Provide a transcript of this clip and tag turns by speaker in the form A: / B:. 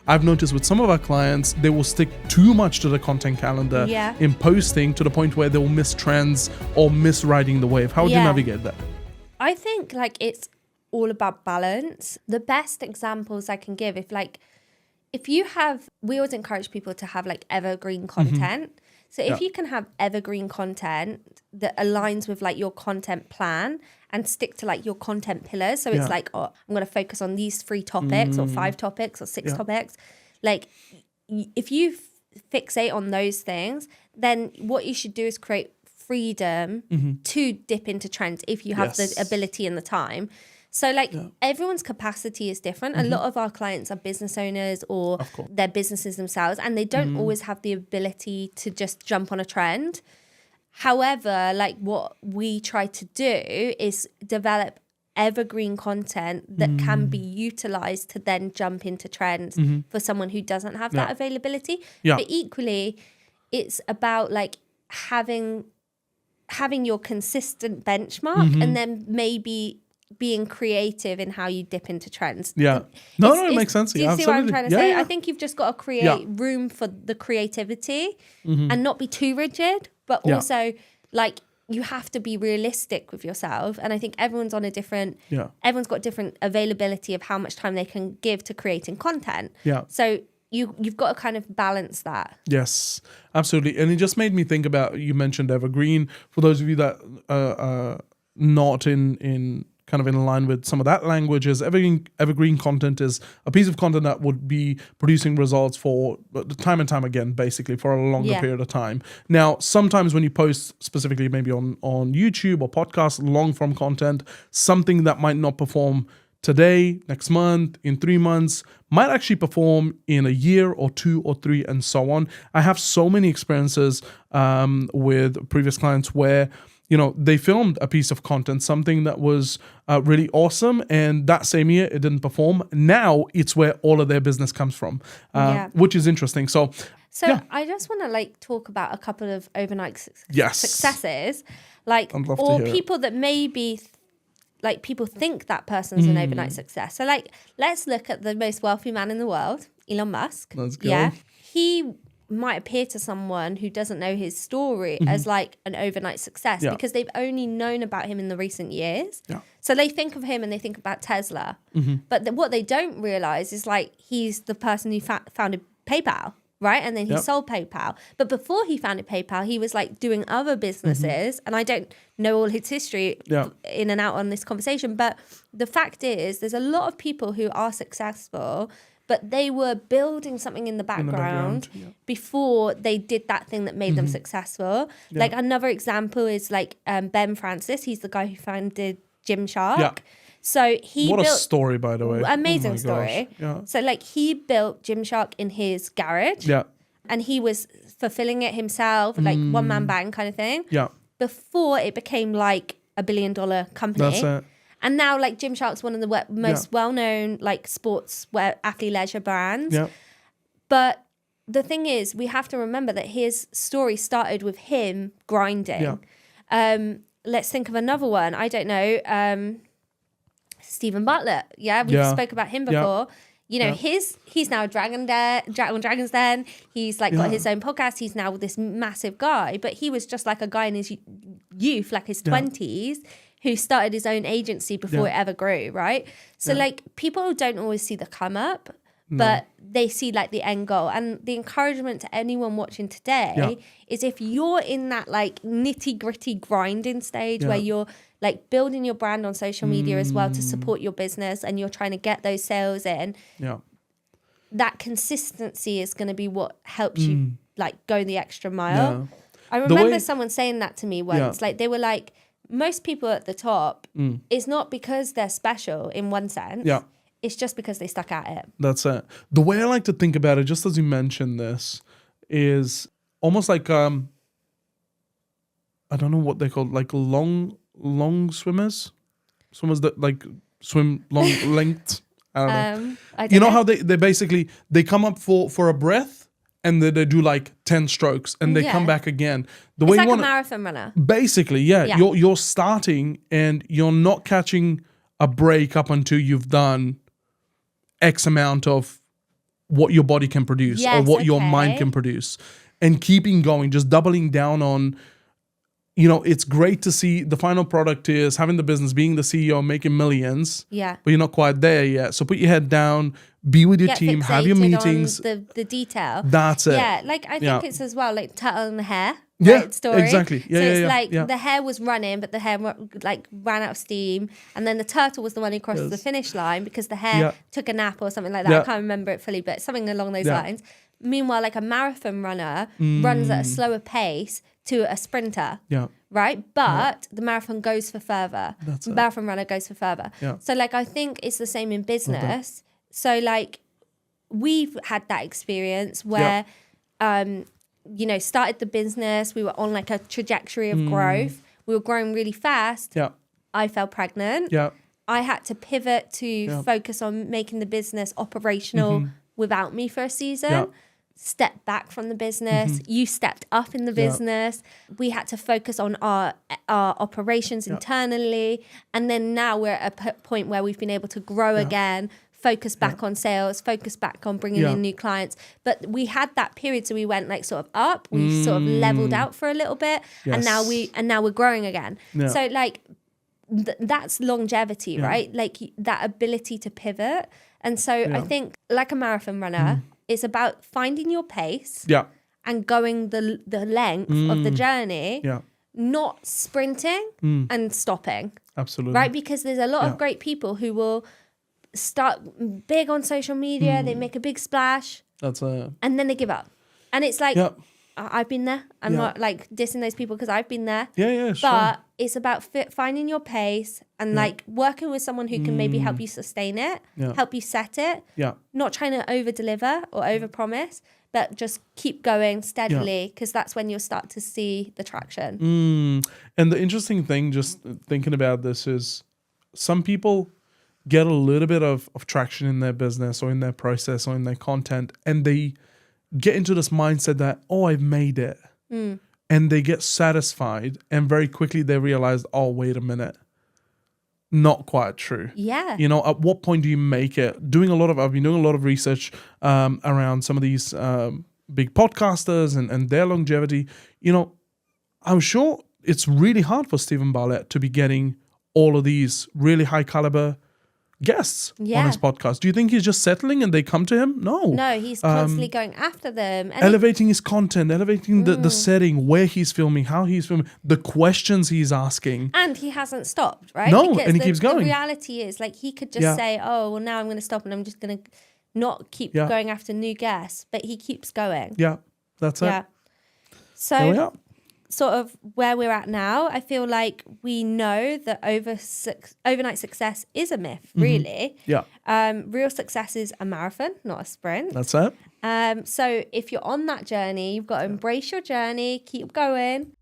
A: I've noticed with some of our clients, they will stick too much to the content calendar in posting to the point where they will miss trends or miss riding the wave. How would you navigate that?
B: I think like it's all about balance. The best examples I can give, if you have, we always encourage people to have like evergreen content. So if you can have evergreen content that aligns with like your content plan and stick to like your content pillars. So it's like, oh, I'm going to focus on these 3 topics or 5 topics or 6 topics. Like if you fixate on those things, then what you should do is create freedom to dip into trends if you have the ability and the time. So like everyone's capacity is different. A lot of our clients are business owners or their businesses themselves, and they don't always have the ability to just jump on a trend. However, like what we try to do is develop evergreen content that can be utilized to then jump into trends for someone who doesn't have that availability. But equally, it's about like having your consistent benchmark and then maybe being creative in how you dip into trends.
A: No, it makes sense.
B: Do you see what I'm trying to say? I think you've just got to create room for the creativity and not be too rigid, but also like you have to be realistic with yourself. And I think everyone's on a different, everyone's got different availability of how much time they can give to creating content. So you've got to kind of balance that.
A: Yes, absolutely. And it just made me think about, you mentioned evergreen. For those of you that are not in kind of in line with some of that language, is evergreen content is a piece of content that would be producing results for time and time again, basically for a longer period of time. Now, sometimes when you post specifically maybe on YouTube or podcast, long form content, something that might not perform today, next month, in 3 months, might actually perform in a year or 2 or 3 and so on. I have so many experiences with previous clients where, you know, they filmed a piece of content, something that was really awesome, and that same year it didn't perform. Now it's where all of their business comes from, which is interesting. So
B: I just want to like talk about a couple of overnight successes, like, or people that maybe like people think that person's an overnight success. So like, let's look at the most wealthy man in the world, Elon Musk.
A: Let's go.
B: Yeah, he might appear to someone who doesn't know his story as like an overnight success because they've only known about him in the recent years. So they think of him and they think about Tesla. But what they don't realize is like he's the person who founded PayPal, right? And then he sold PayPal. But before he founded PayPal, he was like doing other businesses. And I don't know all his history in and out on this conversation. But the fact is, there's a lot of people who are successful, but they were building something in the background before they did that thing that made them successful. Like another example is like Ben Francis. He's the guy who founded Gymshark. So he
A: built...
B: What
A: a story, by the way.
B: Amazing story. So like he built Gymshark in his garage. And he was fulfilling it himself, like one-man band kind of thing. Before it became like $1 billion company.
A: That's it.
B: And now, like, Gymshark's one of the most well-known, like, sportswear, athleisure brands. But the thing is, we have to remember that his story started with him grinding. Let's think of another one. I don't know. Stephen Butler. We spoke about him before. You know, he's now Dragon's Den. He's like got his own podcast. He's now this massive guy. But he was just like a guy in his youth, like his 20s. Who started his own agency before it ever grew, right? So like people don't always see the come up, but they see like the end goal. And the encouragement to anyone watching today is if you're in that like nitty gritty grinding stage where you're like building your brand on social media as well to support your business and you're trying to get those sales in, that consistency is going to be what helps you like go the extra mile. I remember someone saying that to me once, like they were like, most people at the top, it's not because they're special in one sense. It's just because they stuck at it.
A: That's it. The way I like to think about it, just as you mentioned this, is almost like, I don't know what they call, like long swimmers? Swimmers that like swim long length. I don't know. You know how they basically, they come up for a breath, and they do like 10 strokes and they come back again.
B: It's like a marathon runner.
A: Basically, You're starting and you're not catching a break up until you've done X amount of what your body can produce or
B: Yes,
A: what your mind
B: okay.
A: can produce, and keeping going, just doubling down on, it's great to see the final product is having the business, being the CEO, making millions,
B: Yeah.
A: but you're not quite there yet. So put your head down, be with your
B: Get
A: team, have your
B: fixated
A: meetings.
B: on the detail.
A: That's it.
B: Yeah, like I think it's as well like turtle and the hare.
A: Yeah,
B: Right, story.
A: exactly. Yeah,
B: so
A: yeah,
B: it's
A: yeah,
B: like
A: yeah.
B: the hare was running, but the hare like ran out of steam, and then the turtle was the one who crossed the finish line because the hare took a nap or something like that. I can't remember it fully, but something along those lines. Meanwhile, like a marathon runner runs at a slower pace to a sprinter.
A: Yeah.
B: Right, but the marathon goes for further.
A: That's it.
B: Marathon runner goes for further.
A: Yeah.
B: So like I think it's the same in business. So like we've had that experience where started the business, we were on like a trajectory of growth, we were growing really fast.
A: Yeah.
B: I fell pregnant.
A: Yeah.
B: I had to pivot to focus on making the business operational without me for a season.
A: Yeah.
B: Step back from the business. You stepped up in the business. We had to focus on our operations internally, and then now we're at a point where we've been able to grow again, focus back on sales, focus back on bringing in new clients. But we had that period, so we went like sort of up. We sort of leveled out for a little bit, and now we're growing again.
A: Yeah.
B: So like that's longevity, right? Like that ability to pivot. And so I think like a marathon runner, it's about finding your pace and going the length of the journey, not sprinting and stopping.
A: Absolutely.
B: Right? Because there's a lot of great people who will start big on social media, they make a big splash, and then they give up. And it's like, I've been there. I'm not like dissing those people because I've been there.
A: Yeah, sure.
B: But it's about finding your pace and like working with someone who can maybe help you sustain it, help you set it.
A: Yeah.
B: Not trying to over deliver or over promise, but just keep going steadily because that's when you'll start to see the traction.
A: And the interesting thing, just thinking about this, is some people get a little bit of traction in their business or in their process or in their content, and they get into this mindset that, oh, I've made it. And they get satisfied, and very quickly they realize, oh, wait a minute. Not quite true.
B: Yeah.
A: At what point do you make it? I've been doing a lot of research around some of these big podcasters and their longevity. I'm sure it's really hard for Stephen Bartlett to be getting all of these really high caliber guests on his podcast. Do you think he's just settling and they come to him?
B: No, he's constantly going after them. And
A: elevating his content, elevating the setting, where he's filming, how he's filming, the questions he's asking.
B: And he hasn't stopped, right?
A: No,
B: because
A: and he keeps going.
B: The reality is, like, he could just say, oh, well, now I'm going to stop and I'm just going to not keep going after new guests. But he keeps going.
A: Yeah, that's it.
B: Yeah. So sort of where we're at now, I feel like we know that overnight success is a myth, really.
A: Yeah.
B: Real success is a marathon, not a sprint.
A: That's it.
B: So if you're on that journey, you've got to embrace your journey, keep going.